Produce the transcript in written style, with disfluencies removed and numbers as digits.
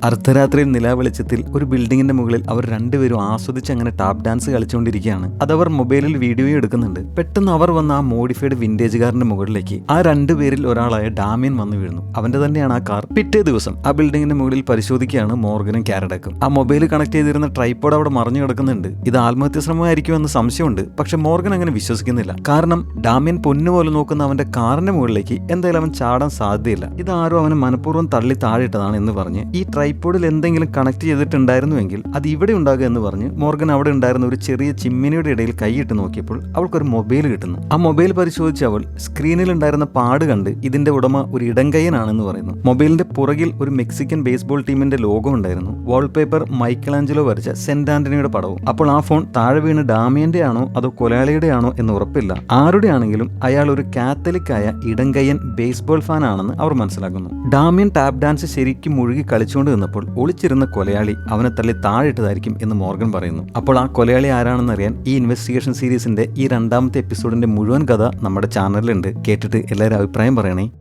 അർദ്ധരാത്രിയിൽ നിലാവെളിച്ചത്തിൽ ഒരു ബിൽഡിങ്ങിന്റെ മുകളിൽ അവർ രണ്ടുപേരും ആസ്വദിച്ച് അങ്ങനെ ടാപ്പ് ഡാൻസ് കളിച്ചുകൊണ്ടിരിക്കുകയാണ്. അതവർ മൊബൈലിൽ വീഡിയോയും എടുക്കുന്നുണ്ട്. പെട്ടെന്ന് അവർ വന്ന ആ മോഡിഫൈഡ് വിന്റേജ് കാറിന്റെ മുകളിലേക്ക് ആ രണ്ടുപേരിൽ ഒരാളായ ഡാമിയൻ വന്നു വീഴുന്നു. അവന്റെ തന്നെയാണ് ആ കാർ. പിറ്റേ ദിവസം ആ ബിൽഡിങ്ങിന്റെ മുകളിൽ പരിശോധിക്കുകയാണ് മോർഗനും കാരഡക്കും. ആ മൊബൈൽ കണക്ട് ചെയ്തിരുന്ന ട്രൈപോഡ് അവിടെ മറിഞ്ഞു കിടക്കുന്നുണ്ട്. ഇത് ആത്മഹത്യ ശ്രമമായിരിക്കുമെന്ന് സംശയമുണ്ട്. പക്ഷെ മോർഗൻ അങ്ങനെ വിശ്വസിക്കുന്നില്ല. കാരണം ഡാമിയൻ പൊന്നുപോലെ നോക്കുന്ന അവന്റെ കാറിന്റെ മുകളിലേക്ക് എന്തായാലും അവൻ ചാടാൻ സാധ്യതയില്ല. ഇതാരോ അവനെ മനഃപൂർവ്വം തള്ളി താഴെയിട്ടതാണ് എന്ന് പറഞ്ഞ് ഈ ട്രൈപോഡിൽ എന്തെങ്കിലും കണക്ട് ചെയ്തിട്ടുണ്ടായിരുന്നുവെങ്കിൽ അത് ഇവിടെ ഉണ്ടാകുക എന്ന് പറഞ്ഞ് മോർഗൻ അവിടെ ഉണ്ടായിരുന്ന ഒരു ചെറിയ ചിമ്മിനിയുടെ ഇടയിൽ കൈയിട്ട് നോക്കിയപ്പോൾ അവൾക്കൊരു മൊബൈൽ കിട്ടുന്നു. ആ മൊബൈൽ പരിശോധിച്ച് അവൾ സ്ക്രീനിൽ ഉണ്ടായിരുന്ന പാട് കണ്ട് ഇതിന്റെ ഉടമ ഒരു ഇടങ്കയ്യനാണെന്ന് പറയുന്നു. മൊബൈലിന്റെ പുറകിൽ ഒരു മെക്സിക്കൻ ബേസ്ബോൾ ടീമിന്റെ ലോഗോ ഉണ്ടായിരുന്നു. വാൾപേപ്പർ മൈക്കലാഞ്ചലോ വരച്ച സെന്റ് ആന്റണിയുടെ പടവും. അപ്പോൾ ആ ഫോൺ താഴെ വീണ് ഡാമിയന്റെ ആണോ അതോ കൊലയാളിയുടെ ആണോ എന്ന് ഉറപ്പില്ല. ആരുടെ ആണെങ്കിലും അയാൾ ഒരു കാത്തലിക് ആയ ഇടങ്കയ്യൻ ബേസ്ബോൾ ഫാൻ ആണെന്ന് അവർ മനസ്സിലാക്കുന്നു. ഡാമിയൻ ടാപ്പ് ഡാൻസ് ശരിക്കും മുഴുകി കളിച്ചുകൊണ്ട് നിന്നപ്പോൾ ഒളിച്ചിരുന്ന കൊലയാളി അവനെ തള്ളി താഴെയിട്ടതായിരിക്കും എന്ന് മോർഗൻ പറയുന്നു. അപ്പോൾ ആ കൊലയാളി ആരാണെന്നറിയാൻ ഈ ഇൻവെസ്റ്റിഗേഷൻ സീരീസിന്റെ ഈ രണ്ടാമത്തെ എപ്പിസോഡിന്റെ മുഴുവൻ കഥ നമ്മുടെ ചാനലിലുണ്ട്. കേട്ടിട്ട് എല്ലാവരും അഭിപ്രായം പറയണേ.